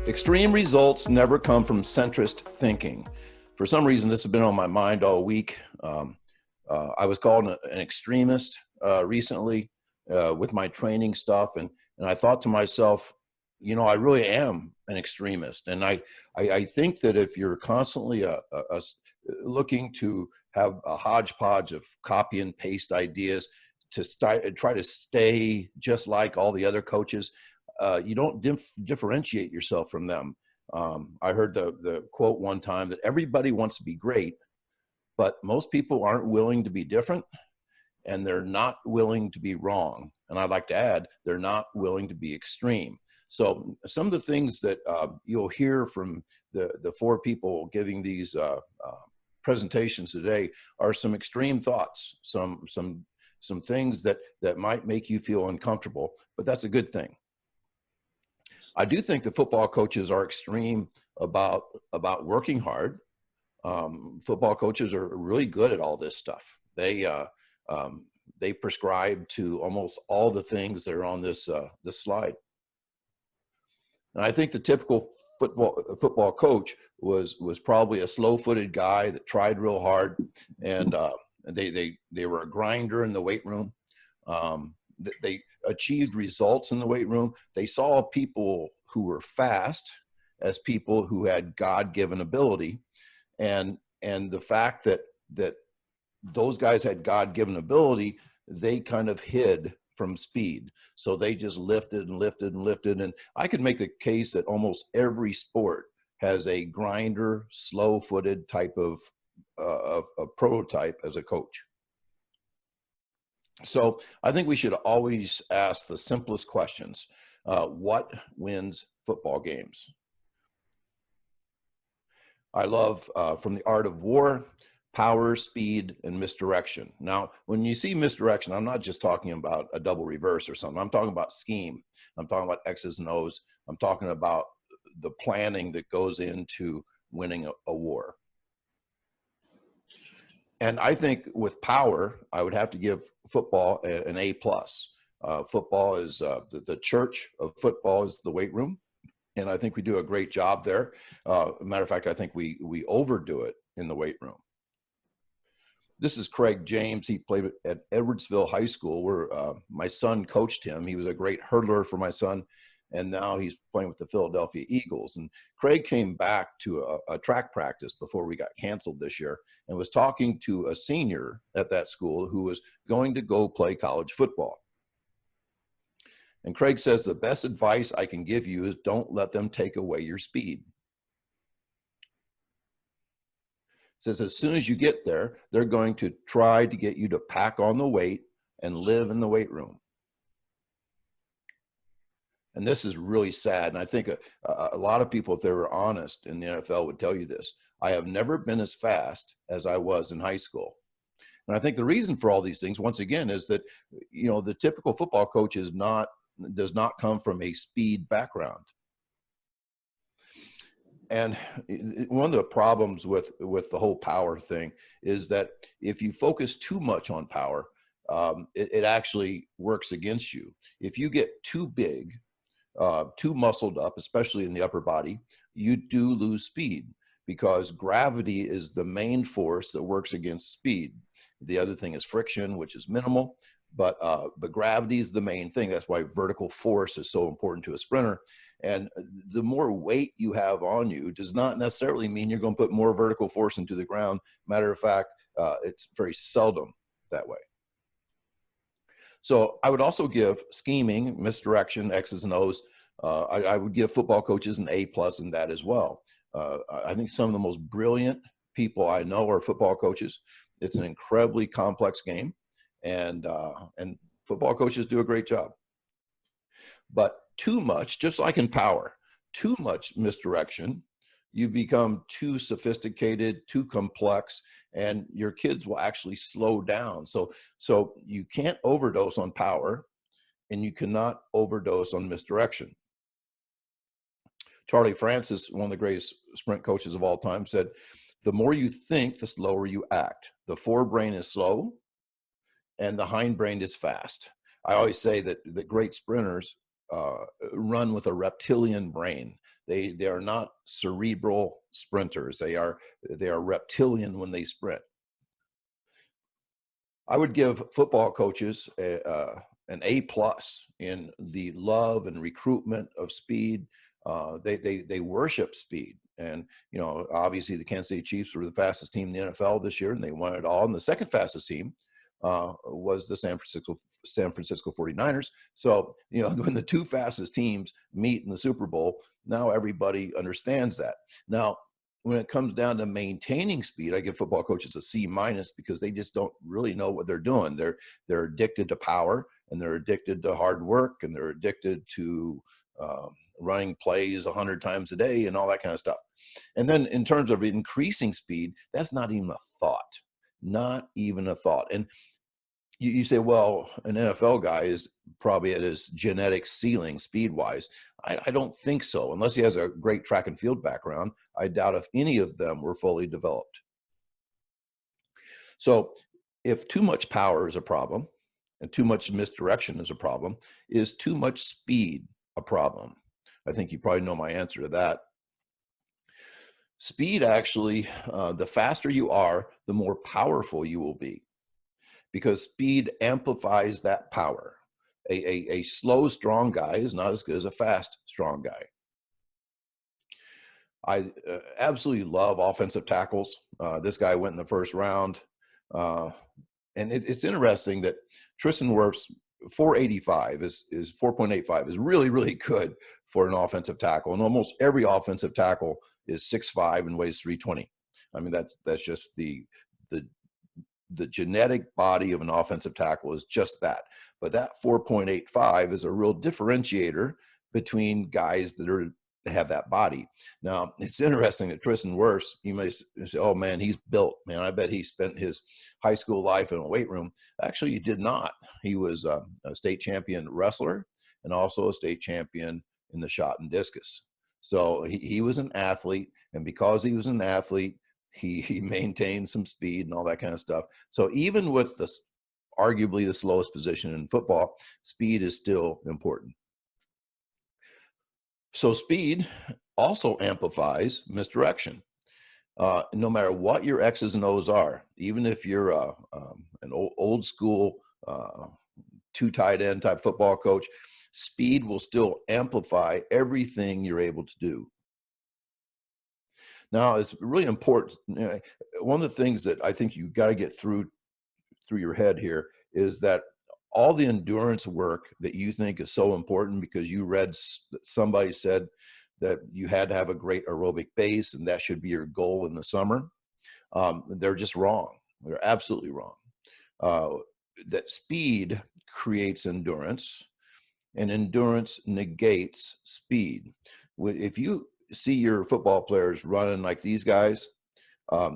Extreme results never come from centrist thinking. For some reason, this has been on my mind all week. I was called an extremist recently with my training stuff, and I thought to myself, you know, I really am an extremist. And I think that if you're constantly looking to have a hodgepodge of copy and paste ideas to try to stay just like all the other coaches, you don't differentiate yourself from them. I heard the quote one time that everybody wants to be great, but most people aren't willing to be different, and they're not willing to be wrong. And I'd like to add, they're not willing to be extreme. So some of the things that you'll hear from the four people giving these presentations today are some extreme thoughts, some things that might make you feel uncomfortable, but that's a good thing. I do think that football coaches are extreme about working hard. Football coaches are really good at all this stuff. They prescribe to almost all the things that are on this slide. And I think the typical football coach was probably a slow-footed guy that tried real hard, and they were a grinder in the weight room. They achieved results in the weight room. They saw people who were fast as people who had God-given ability, and the fact that those guys had God-given ability, they kind of hid from speed. So they just lifted and lifted and lifted. And I could make the case that almost every sport has a grinder, slow-footed type of a prototype as a coach. So I think we should always ask the simplest questions. What wins football games? I love From the Art of War, power, speed, and misdirection. Now, when you see misdirection, I'm not just talking about a double reverse or something. I'm talking about scheme. I'm talking about X's and O's. I'm talking about the planning that goes into winning a war. And I think with power, I would have to give football an A+. Football is the church of football is the weight room. And I think we do a great job there. Matter of fact, I think we overdo it in the weight room. This is Craig James. He played at Edwardsville High School, where my son coached him. He was a great hurdler for my son, and now he's playing with the Philadelphia Eagles. And Craig came back to a track practice before we got canceled this year and was talking to a senior at that school who was going to go play college football. And Craig says, the best advice I can give you is don't let them take away your speed. Says as soon as you get there, they're going to try to get you to pack on the weight and live in the weight room. And this is really sad. And I think a lot of people, if they were honest in the NFL, would tell you this. I have never been as fast as I was in high school. And I think the reason for all these things, once again, is that, you know, the typical football coach does not come from a speed background. And one of the problems with the whole power thing is that if you focus too much on power, it actually works against you. If you get too big, too muscled up, especially in the upper body, you do lose speed, because gravity is the main force that works against speed. The other thing is friction, which is minimal, but gravity is the main thing. That's why vertical force is so important to a sprinter. And the more weight you have on you does not necessarily mean you're going to put more vertical force into the ground. Matter of fact, it's very seldom that way. So I would also give scheming, misdirection, X's and O's. I would give football coaches an A+ in that as well. I think some of the most brilliant people I know are football coaches. It's an incredibly complex game, and football coaches do a great job. But too much, just like in power, too much misdirection, you become too sophisticated, too complex, and your kids will actually slow down. So you can't overdose on power, and you cannot overdose on misdirection. Charlie Francis, one of the greatest sprint coaches of all time, said, the more you think, the slower you act. The forebrain is slow, and the hindbrain is fast. I always say that the great sprinters run with a reptilian brain. They are not cerebral sprinters. They are reptilian when they sprint. I would give football coaches an A plus in the love and recruitment of speed. They worship speed, and obviously the Kansas City Chiefs were the fastest team in the NFL this year, and they won it all. And the second fastest team was the San Francisco 49ers. So when the two fastest teams meet in the Super Bowl, now everybody understands that. Now, when it comes down to maintaining speed, I give football coaches a C minus because they just don't really know what they're doing. They're addicted to power, and they're addicted to hard work, and they're addicted to running plays 100 times a day and all that kind of stuff. And then in terms of increasing speed, that's not even a thought, not even a thought. And you say, well, an NFL guy is probably at his genetic ceiling speed wise. I don't think so. Unless he has a great track and field background, I doubt if any of them were fully developed. So if too much power is a problem and too much misdirection is a problem, is too much speed a problem? I think you probably know my answer to that. Speed actually, the faster you are, the more powerful you will be, because speed amplifies that power. A slow, strong guy is not as good as a fast, strong guy. I absolutely love offensive tackles. This guy went in the first round. And it's interesting that Tristan Wirfs 485 is 4.85 is really, really good for an offensive tackle. And almost every offensive tackle is 6'5" and weighs 320. I mean, that's just the genetic body of an offensive tackle is just that. But that 4.85 is a real differentiator between guys that have that body. Now, it's interesting that Tristan Wirfs, you may say, oh man, he's built, man. I bet he spent his high school life in a weight room. Actually, he did not. He was a state champion wrestler and also a state champion in the shot and discus. So he was an athlete, and because he was an athlete, he maintained some speed and all that kind of stuff. So even with this arguably the slowest position in football, speed is still important. So speed also amplifies misdirection. No matter what your X's and O's are, even if you're an old school two tight end type football coach, speed will still amplify everything you're able to do. Now, it's really important. One of the things that I think you've got to get through your head here is that all the endurance work that you think is so important because you read that somebody said that you had to have a great aerobic base and that should be your goal in the summer, they're just wrong. They're absolutely wrong. That speed creates endurance, and endurance negates speed. If you see your football players running like these guys,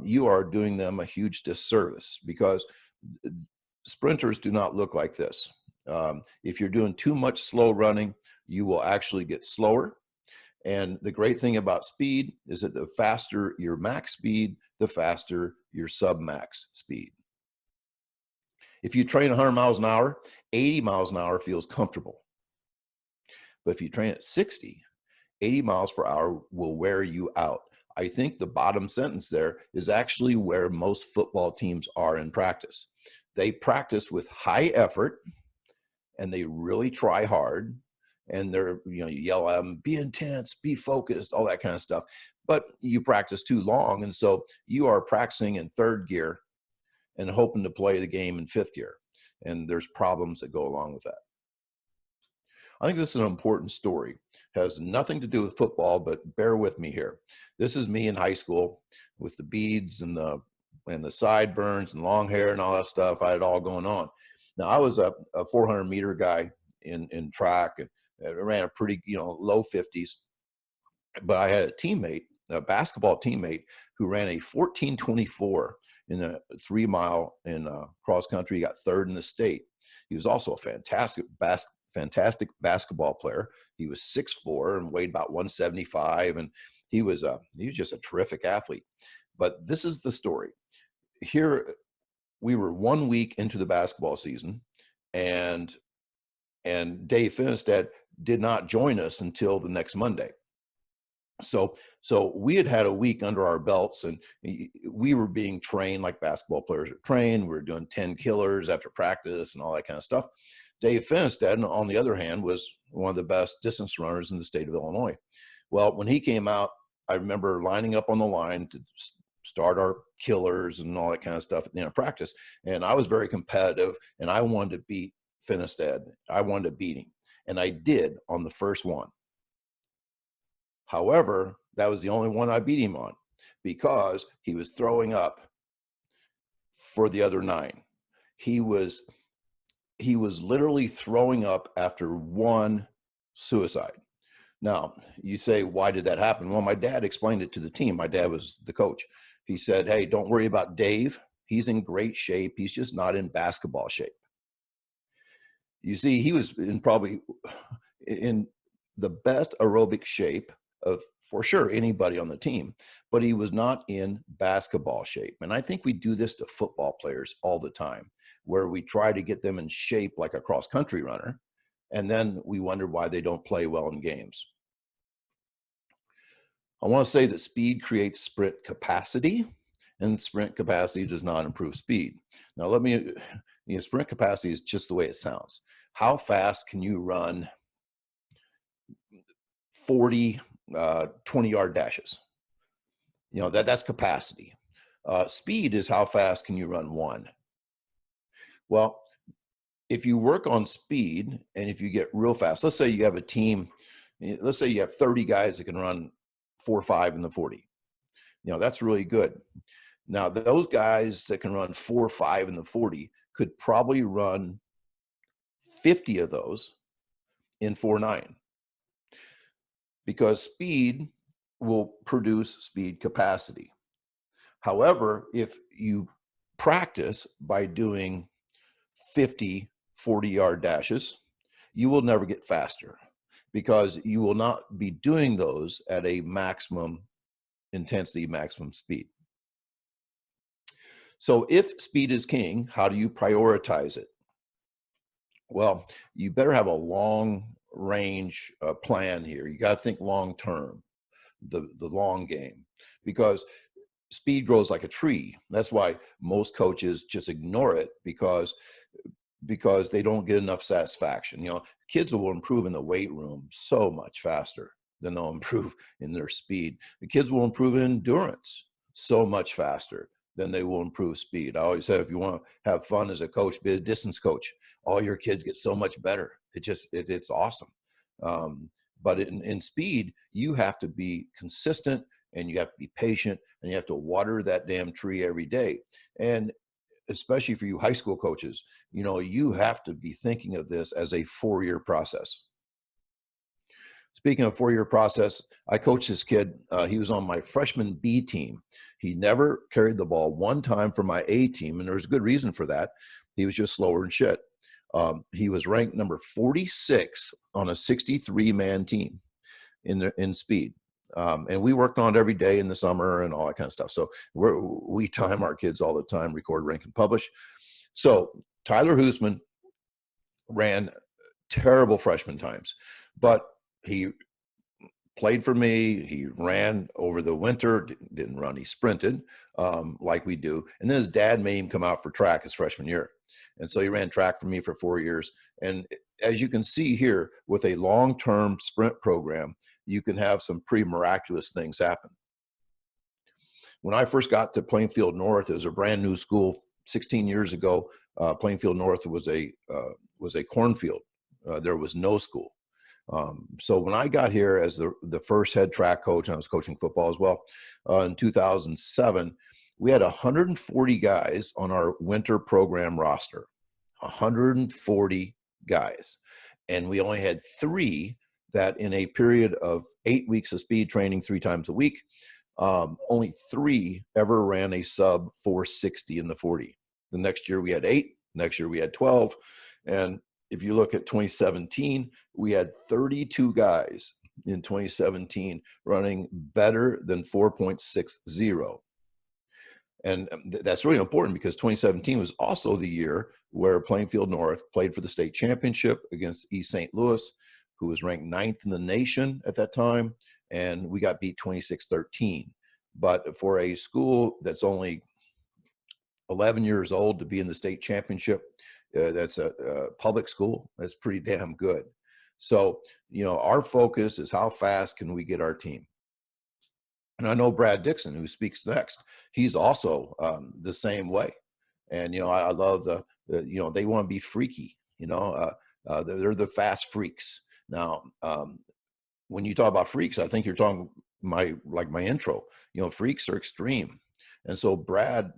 you are doing them a huge disservice, because sprinters do not look like this. If you're doing too much slow running, you will actually get slower. And the great thing about speed is that the faster your max speed, the faster your sub-max speed. If you train 100 miles an hour, 80 miles an hour feels comfortable. But if you train at 60, 80 miles per hour will wear you out. I think the bottom sentence there is actually where most football teams are in practice. They practice with high effort and they really try hard, and you yell at them, be intense, be focused, all that kind of stuff. But you practice too long, and so you are practicing in third gear and hoping to play the game in fifth gear. And there's problems that go along with that. I think this is an important story. It has nothing to do with football, but bear with me here. This is me in high school with the beads and the sideburns and long hair and all that stuff. I had it all going on. Now, I was a 400 meter guy in track, and I ran a pretty, low 50s. But I had a basketball teammate, who ran a 14:24 in a 3 mile in cross country. He got third in the state. He was also a fantastic basketball player. He was 6'4" and weighed about 175, and he was just a terrific athlete. But this is the story. Here we were 1 week into the basketball season, and Dave Finistad did not join us until the next Monday. So we had had a week under our belts, and we were being trained like basketball players are trained. We were doing 10 killers after practice and all that kind of stuff. Dave Finstead, on the other hand, was one of the best distance runners in the state of Illinois. Well, when he came out, I remember lining up on the line to start our killers and all that kind of stuff at the end of practice. And I was very competitive, and I wanted to beat Finstead. I wanted to beat him, and I did on the first one. However, that was the only one I beat him on, because he was throwing up for the other 9. He was literally throwing up after one suicide. Now, you say, why did that happen? Well, my dad explained it to the team. My dad was the coach. He said, hey, don't worry about Dave. He's in great shape. He's just not in basketball shape. You see, he was probably in the best aerobic shape of, for sure, anybody on the team, but he was not in basketball shape. And I think we do this to football players all the time, where we try to get them in shape like a cross-country runner, and then we wonder why they don't play well in games. I want to say that speed creates sprint capacity, and sprint capacity does not improve speed. Now, sprint capacity is just the way it sounds. How fast can you run 40 20-yard dashes? That's capacity. Speed is how fast can you run one. Well, if you work on speed, and if you get real fast, let's say you have a team, let's say you have 30 guys that can run 4.5 in the 40. That's really good. Now, those guys that can run 4.5 in the 40 could probably run 50 of those in 4.9, because speed will produce speed capacity. However, if you practice by doing 50 40-yard dashes, you will never get faster, because you will not be doing those at a maximum intensity, maximum speed. So if speed is king, how do you prioritize it? Well, you better have a long range plan here. You got to think long term, the long game, because speed grows like a tree. That's why most coaches just ignore it, because they don't get enough satisfaction. Kids will improve in the weight room so much faster than they'll improve in their speed. The kids will improve in endurance so much faster than they will improve speed. I always say, if you want to have fun as a coach, be a distance coach. All your kids get so much better. It's awesome. But in speed, you have to be consistent, and you have to be patient, and you have to water that damn tree every day. And especially for you high school coaches, you have to be thinking of this as a 4-year process. Speaking of 4-year process, I coached this kid. He was on my freshman B team. He never carried the ball one time for my A team, and there's a good reason for that. He was just slower than shit. He was ranked number 46 on a 63-man team in speed. And we worked on it every day in the summer and all that kind of stuff. So we time our kids all the time, record, rank, and publish. So Tyler Hoosman ran terrible freshman times, but he played for me. He ran over the winter, didn't run, he sprinted like we do. And then his dad made him come out for track his freshman year. And so he ran track for me for 4 years. And as you can see here, with a long-term sprint program, you can have some pretty miraculous things happen. When I first got to Plainfield North, it was a brand new school 16 years ago. Plainfield North was a cornfield. There was no school. So when I got here as the first head track coach, and I was coaching football as well, in 2007, we had 140 guys on our winter program roster. 140 guys. And we only had 3 that, in a period of 8 weeks of speed training 3 times a week, only 3 ever ran a sub 460 in the 40. The next year we had 8, next year we had 12. And if you look at 2017, we had 32 guys in 2017 running better than 4.60. And that's really important, because 2017 was also the year where Plainfield North played for the state championship against East St. Louis, who was ranked 9th in the nation at that time, and we got beat 26-13. But for a school that's only 11 years old to be in the state championship, that's a public school, that's pretty damn good. So, you know, our focus is how fast can we get our team. And I know Brad Dixon, who speaks next, he's also the same way. And, you know, I love you know, they want to be freaky, you know, they're the fast freaks. Now, when you talk about freaks, I think you're talking like my intro, you know, freaks are extreme. And so Brad,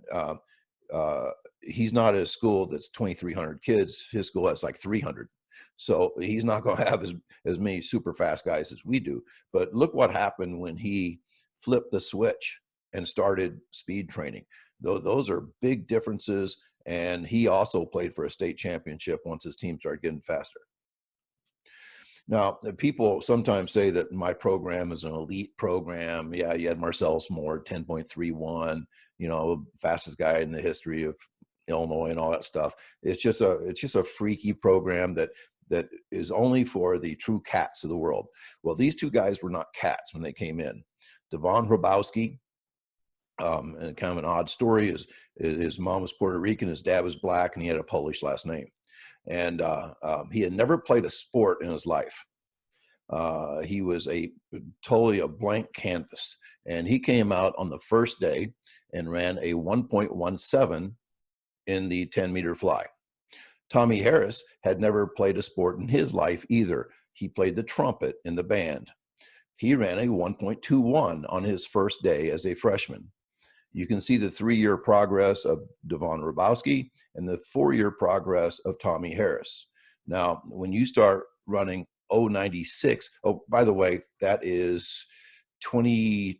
he's not at a school that's 2,300 kids. His school has like 300. So he's not going to have as many super fast guys as we do. But look what happened when he flipped the switch and started speed training. Those are big differences. And he also played for a state championship once his team started getting faster. Now, people sometimes say that my program is an elite program. Yeah, you had Marcellus Moore, 10.31, you know, fastest guy in the history of Illinois and all that stuff. It's just a freaky program that is only for the true cats of the world. Well, these two guys were not cats when they came in. Devon Hrabowski, and kind of an odd story, is his mom was Puerto Rican, his dad was black, and he had a Polish last name. And he had never played a sport in his life. He was totally a blank canvas. And he came out on the first day and ran a 1.17 in the 10-meter fly. Tommy Harris had never played a sport in his life either. He played the trumpet in the band. He ran a 1.21 on his first day as a freshman. You can see the 3-year progress of Devon Hrabowski and the 4-year progress of Tommy Harris. Now, when you start running 0.96, oh, by the way, that is 20,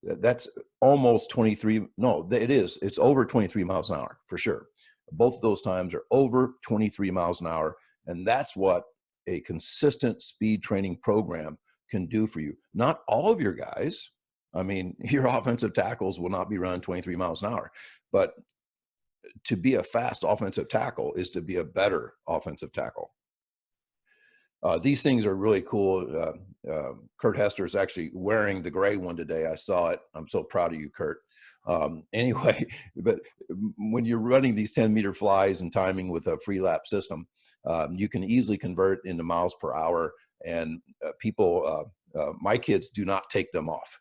that's almost 23. No, it is. It's over 23 miles an hour for sure. Both of those times are over 23 miles an hour. And that's what a consistent speed training program can do for you. Not all of your guys. I mean, your offensive tackles will not be running 23 miles an hour, but to be a fast offensive tackle is to be a better offensive tackle. These things are really cool. Kurt Hester is actually wearing the gray one today. I saw it. I'm so proud of you, Kurt. Anyway, but when you're running these 10-meter flies and timing with a free lap system, you can easily convert into miles per hour. And my kids do not take them off.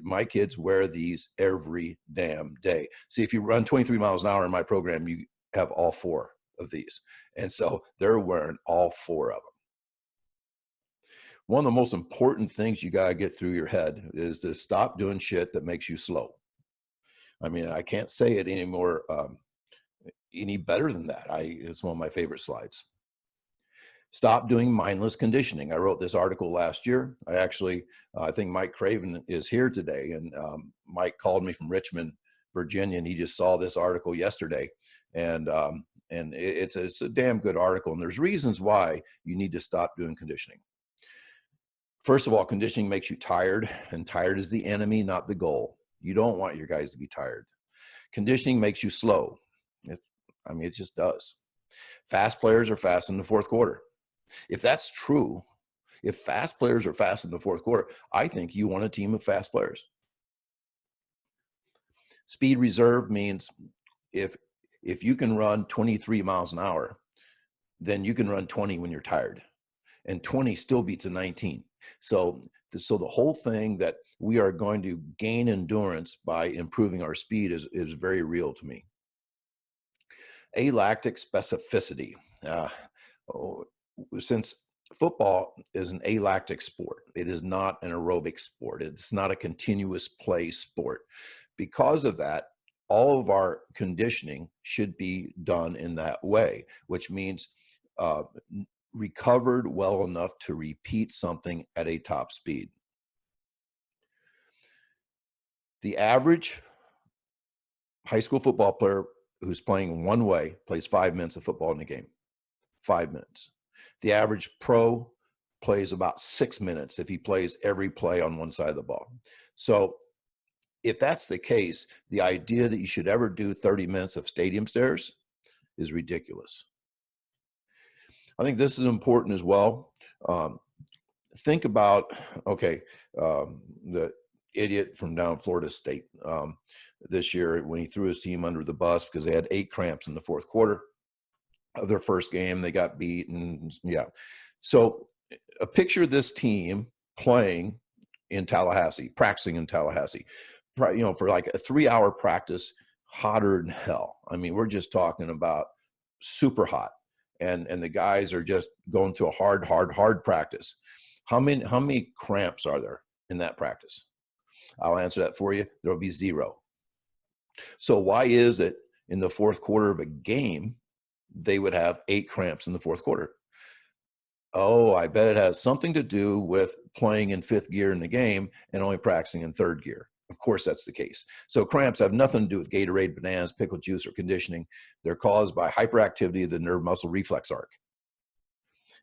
My kids wear these every damn day. See, if you run 23 miles an hour in my program, you have all 4 of these. And so they're wearing all 4 of them. One of the most important things you got to get through your head is to stop doing shit that makes you slow. I mean, I can't say it anymore, any better than that. It's one of my favorite slides. Stop doing mindless conditioning. I wrote this article last year. I think Mike Craven is here today, and Mike called me from Richmond, Virginia, and he just saw this article yesterday. And it's a damn good article, and there's reasons why you need to stop doing conditioning. First of all, conditioning makes you tired, and tired is the enemy, not the goal. You don't want your guys to be tired. Conditioning makes you slow. It just does. Fast players are fast in the fourth quarter. If that's true, if fast players are fast in the fourth quarter, I think you want a team of fast players. Speed reserve means if you can run 23 miles an hour, then you can run 20 when you're tired. And 20 still beats a 19. So the whole thing that we are going to gain endurance by improving our speed is very real to me. Alactic specificity. Since football is an alactic sport, it is not an aerobic sport. It's not a continuous play sport. Because of that, all of our conditioning should be done in that way, which means recovered well enough to repeat something at a top speed. The average high school football player who's playing one way plays 5 minutes of football in a game. 5 minutes. The average pro plays about 6 minutes if he plays every play on one side of the ball. So if that's the case, the idea that you should ever do 30 minutes of stadium stairs is ridiculous. I think this is important as well. Think about, okay, the idiot from down Florida State this year when he threw his team under the bus because they had 8 cramps in the fourth quarter of their first game. They got beaten. Yeah. So a picture of this team playing in Tallahassee, practicing in Tallahassee, for like a 3-hour practice, hotter than hell. I mean, we're just talking about super hot. And the guys are just going through a hard practice. How many cramps are there in that practice? I'll answer that for you. There'll be 0. So why is it in the fourth quarter of a game, they would have 8 cramps in the fourth quarter? Oh, I bet it has something to do with playing in 5th gear in the game and only practicing in 3rd gear. Of course, that's the case. So cramps have nothing to do with Gatorade, bananas, pickle juice, or conditioning. They're caused by hyperactivity of the nerve muscle reflex arc.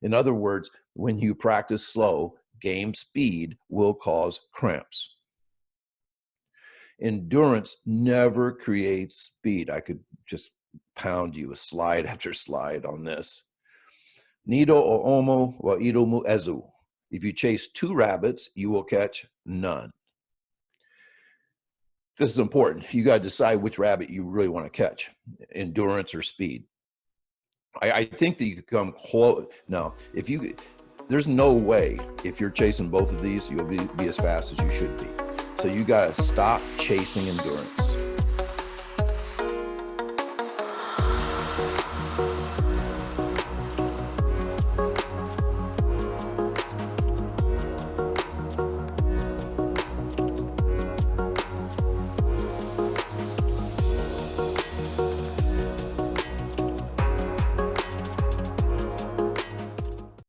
In other words, when you practice slow, game speed will cause cramps. Endurance never creates speed. I could just pound you a slide after slide on this. Nido o omo wa ido mu ezu. If you chase 2 rabbits, you will catch none. This is important. You got to decide which rabbit you really want to catch, endurance or speed. I think that you could come close. Now, there's no way if you're chasing both of these, you'll be as fast as you should be. So you got to stop chasing endurance.